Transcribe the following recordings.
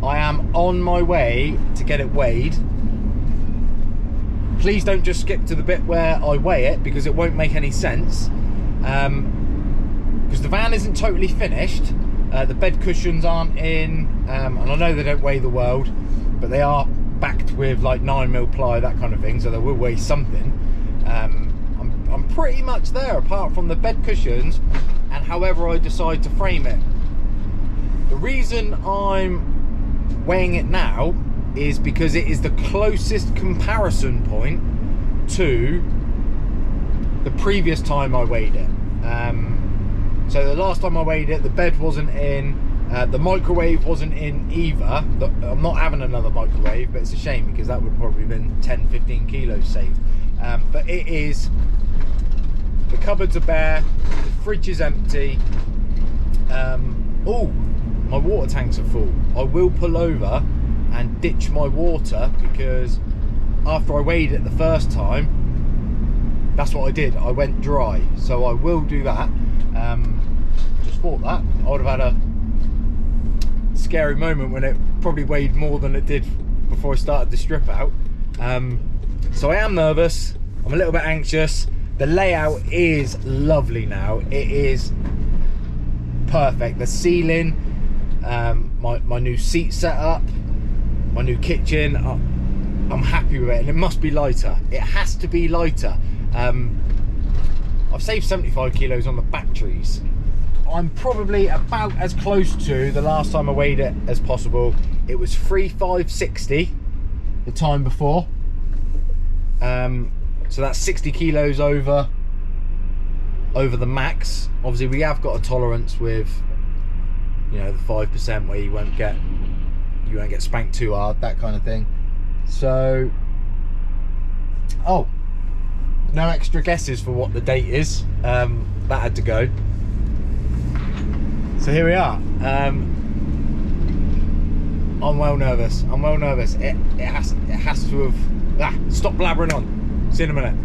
I am on my way to get it weighed. Please don't just skip to the bit where I weigh it, because it won't make any sense. Because the van isn't totally finished. The bed cushions aren't in, and I know they don't weigh the world, but they are backed with like 9mm ply, that kind of thing, so they will weigh something. I'm pretty much there, apart from the bed cushions and however I decide to frame it. The reason I'm weighing it now is because it is the closest comparison point to the previous time I weighed it. So the last time I weighed it, the bed wasn't in, the microwave wasn't in either. I'm not having another microwave, but it's a shame because that would probably have been 10-15 kilos saved. But it is, the cupboards are bare, the fridge is empty. Oh, my water tanks are full. I will pull over and ditch my water, because after I weighed it the first time, that's what I did, I went dry. So I will do that. Just thought that I would have had a scary moment when it probably weighed more than it did before I started the strip out. So I am nervous, I'm a little bit anxious. The layout is lovely now, it is perfect. The ceiling, my new seat setup, my new kitchen, I'm happy with it. And it must be lighter, it has to be lighter. I've saved 75 kilos on the batteries. I'm probably about as close to the last time I weighed it as possible. It was 3,560 the time before. So that's 60 kilos over the max. Obviously we have got a tolerance with, you know, the 5% where you won't get spanked too hard, that kind of thing. So, oh, no extra guesses for what the date is. That had to go. So here we are. I'm well nervous. I'm well nervous. It has to have. Stop blabbering on. See you in a minute.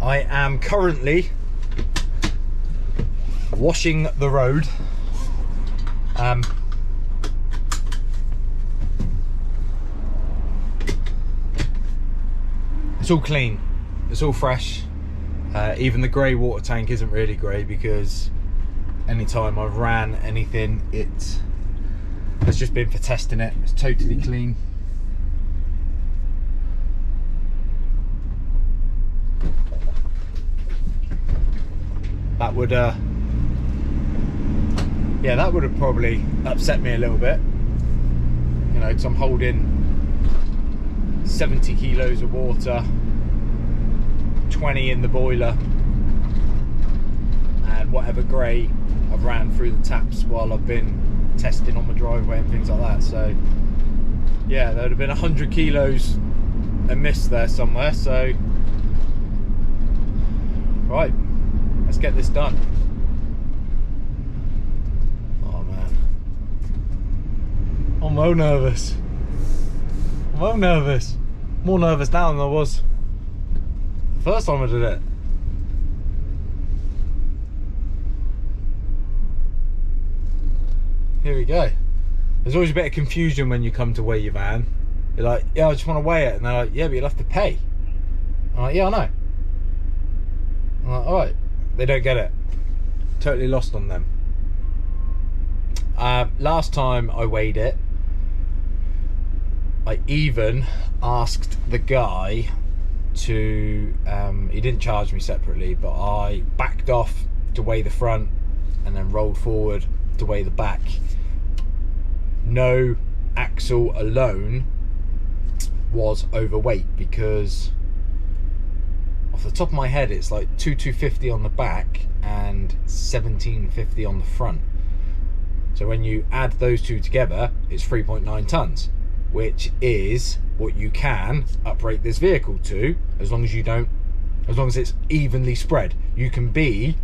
I am currently washing the road. It's all clean, it's all fresh. Even the grey water tank isn't really grey, because anytime I've ran anything, it has just been for testing it. It's totally clean. That would yeah, that would have probably upset me a little bit, you know, because I'm holding 70 kilos of water, 20 in the boiler, and whatever grey I've ran through the taps while I've been testing on my driveway and things like that. So yeah, there would have been 100 kilos amiss there somewhere. So right, let's get this done. Oh man, I'm well nervous. I'm well nervous. More nervous now than I was the first time I did it. Here we go. There's always a bit of confusion when you come to weigh your van. You're like, yeah, I just want to weigh it. And they're like, yeah, but you'll have to pay. I'm like, yeah, I know. I'm like, all right. They don't get it. Totally lost on them. Last time I weighed it, I even asked the guy to, he didn't charge me separately, but I backed off to weigh the front and then rolled forward to weigh the back. No axle alone was overweight, because off the top of my head it's like 2,250 on the back and 1,750 on the front. So when you add those two together, it's 3.9 tons, which is what you can uprate this vehicle to, as long as it's evenly spread. You can be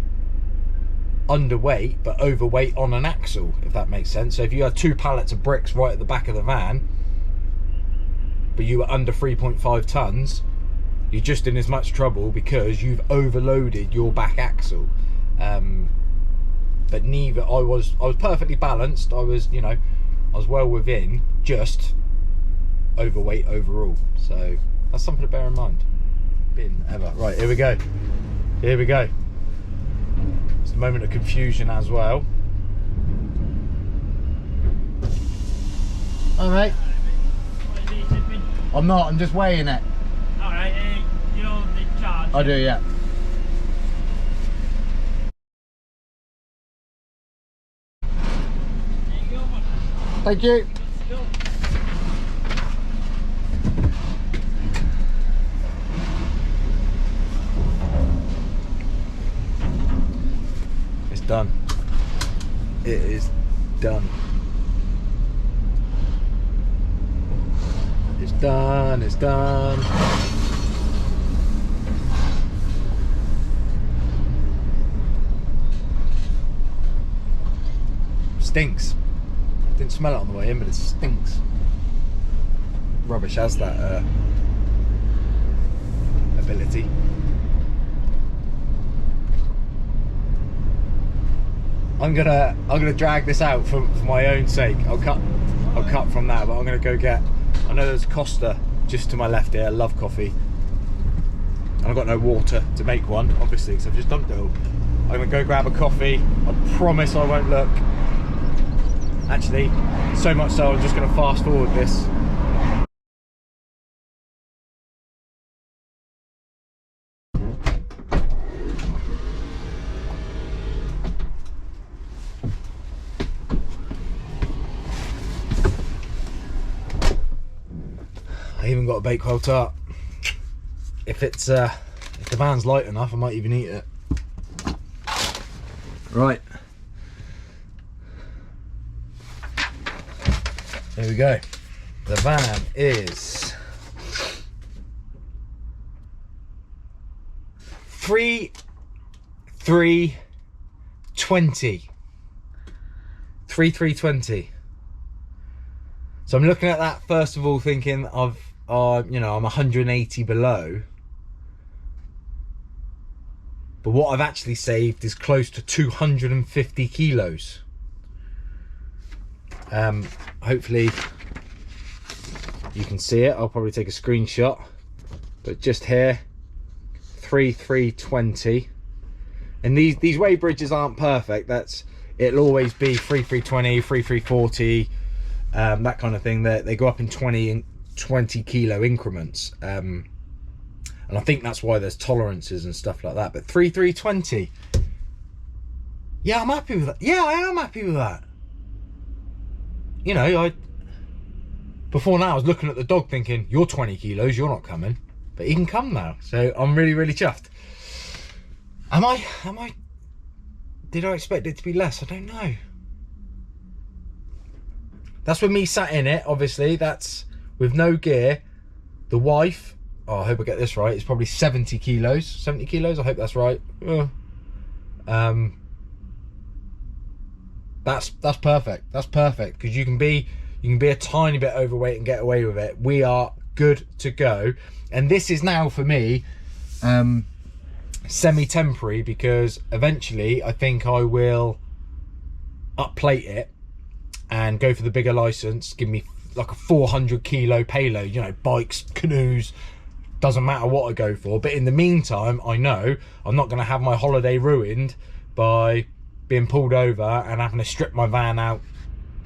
underweight but overweight on an axle, if that makes sense. So if you had 2 pallets of bricks right at the back of the van, but you were under 3.5 tons, you're just in as much trouble because you've overloaded your back axle. But neither, I was perfectly balanced. I was, you know, I was well within just overweight overall. So that's something to bear in mind. Bin ever. Right, here we go. Here we go. It's a moment of confusion as well. All right. I'm not, I'm just weighing it. Alright, you know the charge? I do, yeah. There you go, man. Thank you. Let's go. It's done. It is done. It's done, it's done. Stinks. Didn't smell it on the way in, but it stinks. Rubbish has that ability. I'm gonna drag this out for my own sake. I'll cut from that, but I'm gonna go get. I know there's Costa just to my left here. I love coffee, and I've got no water to make one, obviously, because I've just dumped it all. I'm gonna go grab a coffee. I promise I won't look. Actually, so much so I'm just gonna fast forward this. I even got a Bakewell tart. If it's if the van's light enough, I might even eat it. Right. There we go. The van is 3,320. 3,320. So I'm looking at that first of all, thinking of, you know, I'm 180 below. But what I've actually saved is close to 250 kilos. Hopefully you can see it. I'll probably take a screenshot. But just here, 3,320. And these weigh bridges aren't perfect. It'll always be 3,320, 3,340. That kind of thing. They go up in 20 kilo increments, and I think that's why there's tolerances and stuff like that. But 3,320, yeah, I'm happy with that. Yeah, I am happy with that. You know, before now I was looking at the dog thinking, you're 20 kilos, you're not coming, but he can come now. So I'm really, really chuffed. Am I did I expect it to be less? I don't know. That's with me sat in it, obviously. That's with no gear. The wife, oh, I hope I get this right, it's probably 70 kilos. 70 kilos, I hope that's right. That's perfect. That's perfect, because you can be a tiny bit overweight and get away with it. We are good to go. And this is now for me semi-temporary, because eventually I think I will upplate it and go for the bigger license, give me like a 400 kilo payload, you know, bikes, canoes, doesn't matter what I go for. But in the meantime, I know I'm not going to have my holiday ruined by being pulled over and having to strip my van out.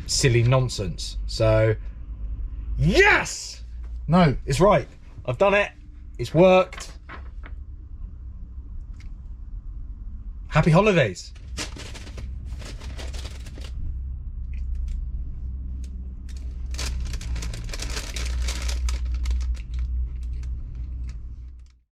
Silly nonsense. So yes, no, it's right, I've done it, it's worked. Happy holidays.